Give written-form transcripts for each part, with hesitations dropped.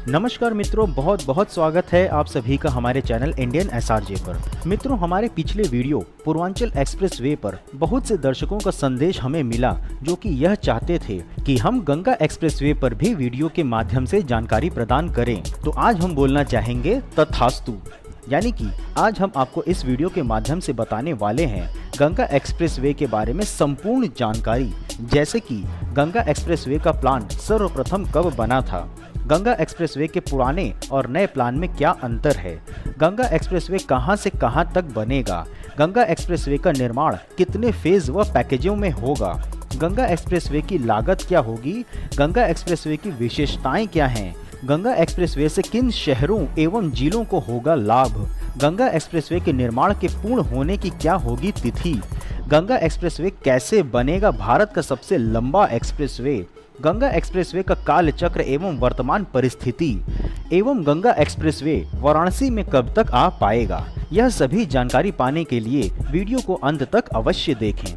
नमस्कार मित्रों, बहुत बहुत स्वागत है आप सभी का हमारे चैनल इंडियन एसआरजे पर। मित्रों, हमारे पिछले वीडियो पूर्वांचल एक्सप्रेस वे पर बहुत से दर्शकों का संदेश हमें मिला जो कि यह चाहते थे कि हम गंगा एक्सप्रेस वे पर भी वीडियो के माध्यम से जानकारी प्रदान करें। तो आज हम बोलना चाहेंगे तथास्तु, यानी कि आज हम आपको इस वीडियो के माध्यम से बताने वाले हैं गंगा एक्सप्रेस वे के बारे में संपूर्ण जानकारी, जैसे कि गंगा एक्सप्रेस वे का प्लान सर्वप्रथम कब बना था, गंगा एक्सप्रेसवे के पुराने और नए प्लान में क्या अंतर है, गंगा एक्सप्रेसवे कहां से कहां तक बनेगा, गंगा एक्सप्रेसवे का निर्माण कितने फेज व पैकेजों में होगा, गंगा एक्सप्रेसवे की लागत क्या होगी, गंगा एक्सप्रेसवे की विशेषताएं क्या हैं, गंगा एक्सप्रेसवे से किन शहरों एवं जिलों को होगा लाभ, गंगा एक्सप्रेसवे के निर्माण के पूर्ण होने की क्या होगी तिथि, गंगा एक्सप्रेसवे कैसे बनेगा भारत का सबसे लंबा एक्सप्रेसवे, गंगा एक्सप्रेसवे का काल चक्र एवं वर्तमान परिस्थिति, एवं गंगा एक्सप्रेसवे वाराणसी में कब तक आ पाएगा। यह सभी जानकारी पाने के लिए वीडियो को अंत तक अवश्य देखें।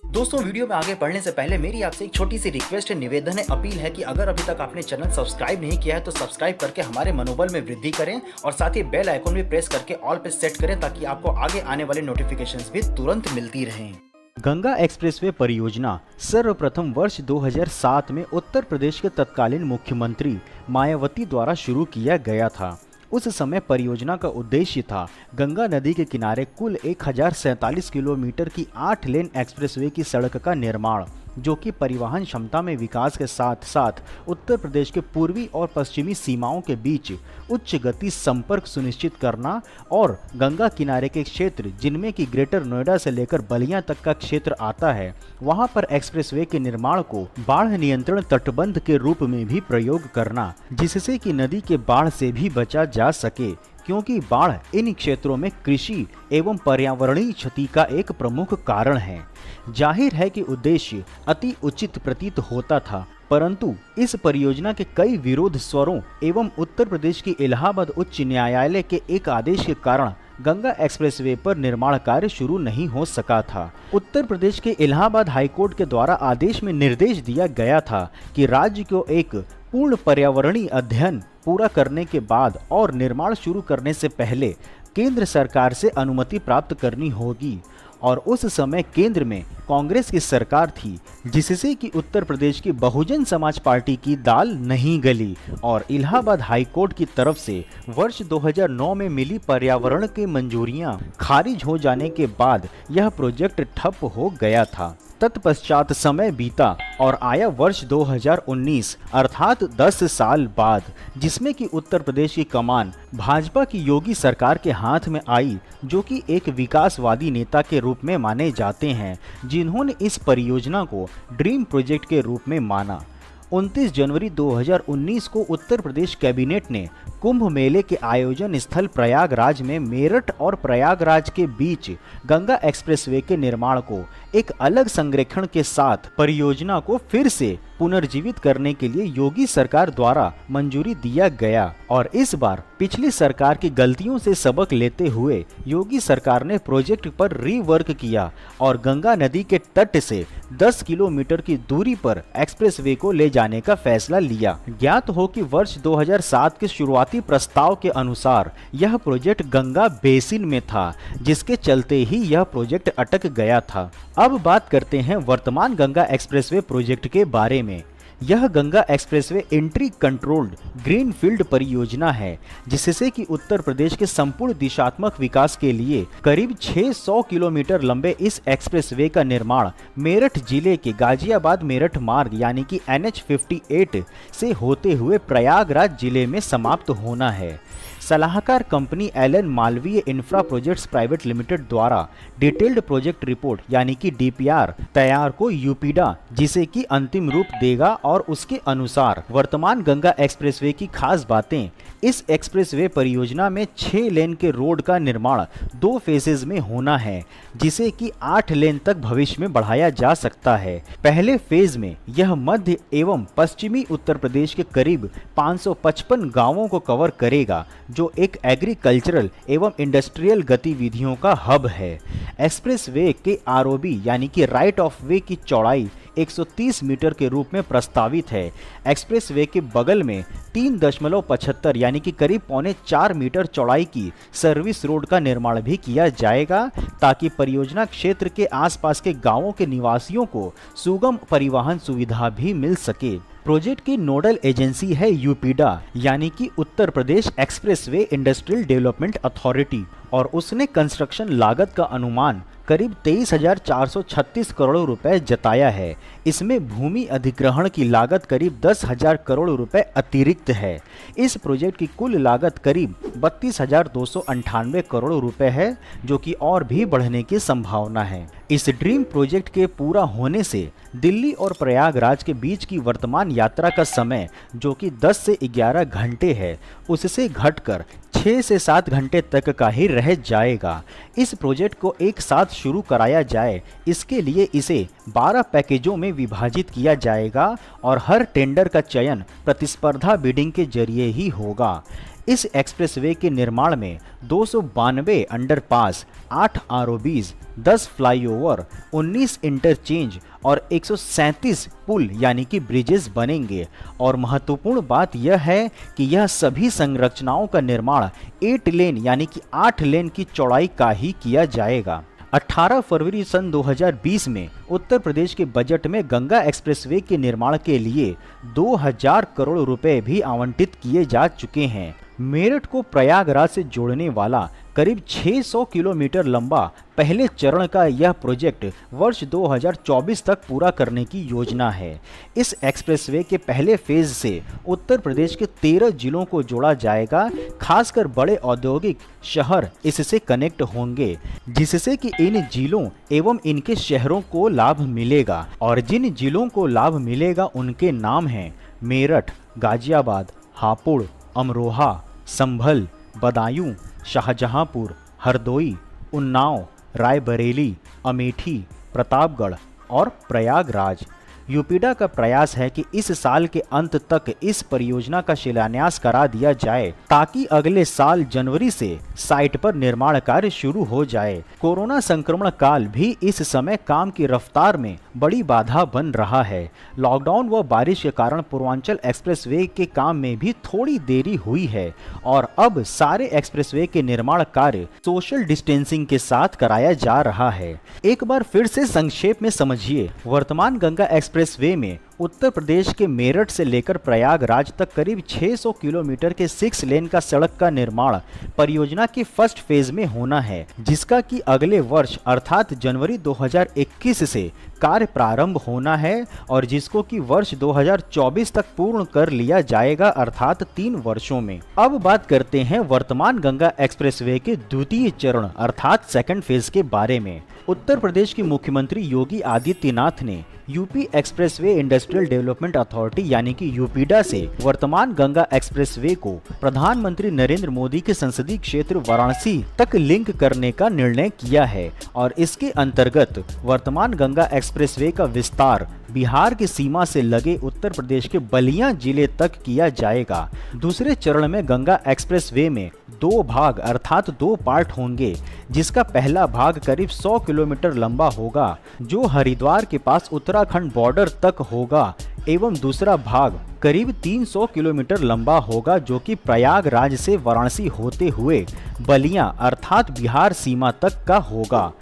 दोस्तों, वीडियो में आगे बढ़ने से पहले मेरी आपसे एक छोटी सी रिक्वेस्ट है, निवेदन है, अपील है कि अगर अभी तक आपने चैनल सब्सक्राइब नहीं किया है तो सब्सक्राइब करके हमारे मनोबल में वृद्धि करें और साथ ही बेल आइकन भी प्रेस करके ऑल पे सेट करें ताकि आपको आगे आने वाले नोटिफिकेशंस भी तुरंत मिलती रहें। गंगा एक्सप्रेसवे परियोजना सर्वप्रथम वर्ष 2007 में उत्तर प्रदेश के तत्कालीन मुख्यमंत्री मायावती द्वारा शुरू किया गया था। उस समय परियोजना का उद्देश्य था गंगा नदी के किनारे कुल 1047 किलोमीटर की 8 लेन एक्सप्रेसवे की सड़क का निर्माण, जो कि परिवहन क्षमता में विकास के साथ साथ उत्तर प्रदेश के पूर्वी और पश्चिमी सीमाओं के बीच उच्च गति संपर्क सुनिश्चित करना और गंगा किनारे के क्षेत्र जिनमें कि ग्रेटर नोएडा से लेकर बलिया तक का क्षेत्र आता है, वहां पर एक्सप्रेसवे के निर्माण को बाढ़ नियंत्रण तटबंध के रूप में भी प्रयोग करना, जिससे कि नदी के बाढ़ से भी बचा जा सके, क्योंकि बाढ़ इन क्षेत्रों में कृषि एवं पर्यावरणीय क्षति का एक प्रमुख कारण है। जाहिर है कि उद्देश्य अति उचित प्रतीत होता था, परंतु इस परियोजना के कई विरोध स्वरों एवं उत्तर प्रदेश की इलाहाबाद उच्च न्यायालय के एक आदेश के कारण गंगा एक्सप्रेसवे पर निर्माण कार्य शुरू नहीं हो सका था। उत्तर प्रदेश के इलाहाबाद हाईकोर्ट के द्वारा आदेश में निर्देश दिया गया था कि राज्य को एक पूर्ण पर्यावरणीय अध्ययन पूरा करने के बाद और निर्माण शुरू करने से पहले केंद्र सरकार से अनुमति प्राप्त करनी होगी, और उस समय केंद्र में कांग्रेस की सरकार थी, जिससे कि उत्तर प्रदेश की बहुजन समाज पार्टी की दाल नहीं गली और इलाहाबाद हाईकोर्ट की तरफ से वर्ष 2009 में मिली पर्यावरण की मंजूरियां खारिज हो जाने के बाद यह प्रोजेक्ट ठप हो गया था। तत्पश्चात समय बीता और आया वर्ष 2019 अर्थात 10 साल बाद, जिसमें कि उत्तर प्रदेश की कमान भाजपा की योगी सरकार के हाथ में आई, जो कि एक विकासवादी नेता के रूप में माने जाते हैं, जिन्होंने इस परियोजना को ड्रीम प्रोजेक्ट के रूप में माना। 29 जनवरी 2019 को उत्तर प्रदेश कैबिनेट ने कुंभ मेले के आयोजन स्थल प्रयागराज में मेरठ और प्रयागराज के बीच गंगा एक्सप्रेसवे के निर्माण को एक अलग संरेखण के साथ परियोजना को फिर से पुनर्जीवित करने के लिए योगी सरकार द्वारा मंजूरी दिया गया, और इस बार पिछली सरकार की गलतियों से सबक लेते हुए योगी सरकार ने प्रोजेक्ट पर रीवर्क किया और गंगा नदी के तट से 10 किलोमीटर की दूरी पर एक्सप्रेसवे को ले जाने का फैसला लिया। ज्ञात हो कि वर्ष 2007 के शुरुआती प्रस्ताव के अनुसार यह प्रोजेक्ट गंगा बेसिन में था, जिसके चलते ही यह प्रोजेक्ट अटक गया था। अब बात करते हैं वर्तमान गंगा एक्सप्रेसवे प्रोजेक्ट के बारे में। यह Ganga expressway entry controlled greenfield परियोजना है, जिससे कि उत्तर प्रदेश के संपूर्ण दिशात्मक विकास के लिए करीब 600 किलोमीटर लंबे इस एक्सप्रेसवे का निर्माण मेरठ जिले के गाजियाबाद मेरठ मार्ग यानी कि NH 58 से होते हुए प्रयागराज जिले में समाप्त होना है। सलाहकार company Allen Malviya infra projects private limited द्वारा डिटेल्ड प्रोजेक्ट रिपोर्ट यानी कि DPR तैयार को यूपीडा, जिसे कि अंतिम रूप देगा, और उसके अनुसार वर्तमान गंगा एक्सप्रेसवे की खास बातें। इस एक्सप्रेसवे परियोजना में 6 लेन के रोड का निर्माण 2 फेजेज में होना है, जिसे कि 8 लेन तक भविष्य में बढ़ाया जा सकता है। पहले फेज में यह मध्य एवं पश्चिमी उत्तर प्रदेश के करीब 555 गांवों को कवर करेगा, जो एक एग्रीकल्चरल एवं इंडस्ट्रियल गतिविधियों का हब है। एक्सप्रेसवे के ROB यानी कि राइट ऑफ वे की चौड़ाई 130 मीटर के रूप में प्रस्तावित है। एक्सप्रेसवे के बगल में 3.75 यानी कि करीब 3.25 मीटर चौड़ाई की सर्विस रोड का निर्माण भी किया जाएगा, ताकि परियोजना क्षेत्र के आसपास के गांवों के निवासियों को सुगम परिवहन सुविधा भी मिल सके। प्रोजेक्ट की नोडल एजेंसी है यूपीडा यानी कि Uttar Pradesh expressway industrial development authority, और उसने कंस्ट्रक्शन लागत का अनुमान करीब 23,436 करोड़ रुपए जताया है। इसमें भूमि अधिग्रहण की लागत करीब 10,000 करोड़ रुपए अतिरिक्त है। इस प्रोजेक्ट की कुल लागत करीब 32,298 करोड़ रुपए है, जो कि और भी बढ़ने की संभावना है। इस ड्रीम प्रोजेक्ट के पूरा होने से दिल्ली और प्रयागराज के बीच की वर्तमान यात्रा का समय, जो कि 10 से 11 घंटे है, उससे घटकर 6 से 7 घंटे तक का ही रह जाएगा। इस प्रोजेक्ट को एक साथ शुरू कराया जाए, इसके लिए इसे 12 पैकेजों में विभाजित किया जाएगा और हर टेंडर का चयन प्रतिस्पर्धा बिडिंग के जरिए ही होगा। इस एक्सप्रेसवे के निर्माण में 292 अंडरपास, 8 आरओबीज, 10 फ्लाईओवर, 19 इंटरचेंज और 137 पुल यानी कि ब्रिजेस बनेंगे। और महत्वपूर्ण बात यह है कि यह सभी संरचनाओं का निर्माण 8 लेन यानी कि 8 लेन की चौड़ाई का ही किया जाएगा। 18 फरवरी सन 2020 में उत्तर प्रदेश के बजट में गंगा एक्सप्रेसवे के निर्माण के लिए 2000 करोड़ रुपए भी आवंटित किए जा चुके हैं। मेरठ को प्रयागराज से जोड़ने वाला करीब 600 किलोमीटर लंबा पहले चरण का यह प्रोजेक्ट वर्ष 2024 तक पूरा करने की योजना है। इस एक्सप्रेसवे के पहले फेज से उत्तर प्रदेश के 13 जिलों को जोड़ा जाएगा। खासकर बड़े औद्योगिक शहर इससे कनेक्ट होंगे, जिससे कि इन जिलों एवं इनके शहरों को लाभ मिलेगा। और जिन जिलों को लाभ मिलेगा उनके नाम हैं मेरठ, गाजियाबाद, हापुड़, अमरोहा, संभल, बदायूं, शाहजहांपुर, हरदोई, उन्नाव, रायबरेली, अमेठी, प्रतापगढ़ और प्रयागराज। यूपीडा का प्रयास है कि इस साल के अंत तक इस परियोजना का शिलान्यास करा दिया जाए, ताकि अगले साल जनवरी से साइट पर निर्माण कार्य शुरू हो जाए। कोरोना संक्रमण काल भी इस समय काम की रफ्तार में बड़ी बाधा बन रहा है। लॉकडाउन व बारिश के कारण पूर्वांचल एक्सप्रेसवे के काम में भी थोड़ी देरी हुई है और अब सारे एक्सप्रेसवे के निर्माण कार्य सोशल डिस्टेंसिंग के साथ कराया जा रहा है। एक बार फिर से संक्षेप में समझिए, वर्तमान गंगा एक्सप्रेसवे में उत्तर प्रदेश के मेरठ से लेकर प्रयागराज तक करीब 600 किलोमीटर के 6 लेन का सड़क का निर्माण परियोजना के फर्स्ट फेज में होना है, जिसका कि अगले वर्ष अर्थात जनवरी 2021 से कार्य प्रारंभ होना है और जिसको कि वर्ष 2024 तक पूर्ण कर लिया जाएगा, अर्थात 3 वर्षों में। अब बात करते हैं वर्तमान गंगा एक्सप्रेसवे के द्वितीय चरण अर्थात सेकंड फेज के बारे में। उत्तर प्रदेश के मुख्यमंत्री योगी आदित्यनाथ ने UP expressway industrial development authority यानी कि यूपीडा से वर्तमान गंगा एक्सप्रेसवे को प्रधानमंत्री नरेंद्र मोदी के संसदीय क्षेत्र वाराणसी तक लिंक करने का निर्णय किया है और इसके अंतर्गत वर्तमान गंगा एक्सप्रेसवे का विस्तार बिहार की सीमा से लगे उत्तर प्रदेश के बलिया जिले तक किया जाएगा। दूसरे चरण में गंगा एक्सप्रेसवे में 2 भाग अर्थात 2 पार्ट होंगे, जिसका पहला भाग करीब 100 किलोमीटर लंबा होगा, जो हरिद्वार के पास उत्तराखंड बॉर्डर तक होगा, एवं दूसरा भाग करीब 300 किलोमीटर लंबा होगा, जो कि प्रयागराज से वाराणसी होते हुए बलिया अर्थात बिहार सीमा तक का होगा।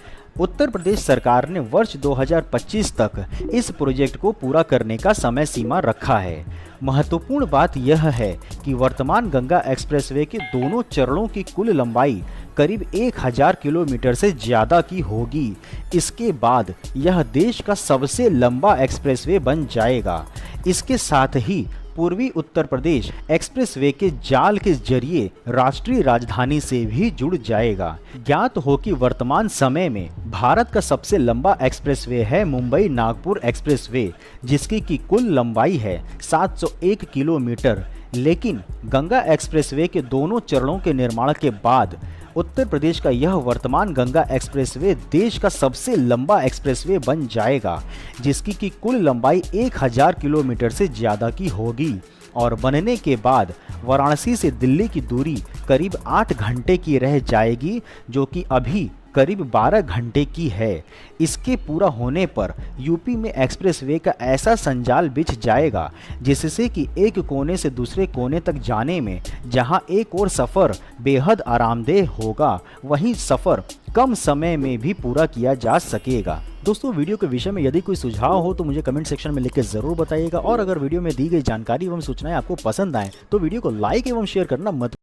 उत्तर प्रदेश सरकार ने वर्ष 2025 तक इस प्रोजेक्ट को पूरा करने का समय सीमा रखा है। महत्वपूर्ण बात यह है कि वर्तमान गंगा एक्सप्रेसवे के दोनों चरणों की कुल लंबाई करीब 1000 किलोमीटर से ज्यादा की होगी। इसके बाद यह देश का सबसे लंबा एक्सप्रेसवे बन जाएगा। इसके साथ ही पूर्वी उत्तर प्रदेश एक्सप्रेसवे के जाल के जरिए राष्ट्रीय राजधानी से भी जुड़ जाएगा। ज्ञात हो कि वर्तमान समय में भारत का सबसे लंबा एक्सप्रेसवे है मुंबई नागपुर एक्सप्रेसवे, जिसकी की कुल लंबाई है 701 किलोमीटर। लेकिन गंगा एक्सप्रेसवे के दोनों चरणों के निर्माण के बाद उत्तर प्रदेश का यह वर्तमान गंगा एक्सप्रेसवे देश का सबसे लंबा एक्सप्रेसवे बन जाएगा, जिसकी की कुल लंबाई 1000 किलोमीटर से ज़्यादा की होगी और बनने के बाद वाराणसी से दिल्ली की दूरी करीब 8 घंटे की रह जाएगी, जो कि अभी करीब 12 घंटे की है। इसके पूरा होने पर यूपी में एक्सप्रेसवे का ऐसा संजाल बिछ जाएगा जिससे कि एक कोने से दूसरे कोने तक जाने में जहां एक और सफ़र बेहद आरामदेह होगा, वहीं सफ़र कम समय में भी पूरा किया जा सकेगा। दोस्तों, वीडियो के विषय में यदि कोई सुझाव हो तो मुझे कमेंट सेक्शन में लिख के ज़रूर बताइएगा और अगर वीडियो में दी गई जानकारी एवं सूचनाएं आपको पसंद आए तो वीडियो को लाइक एवं शेयर करना मत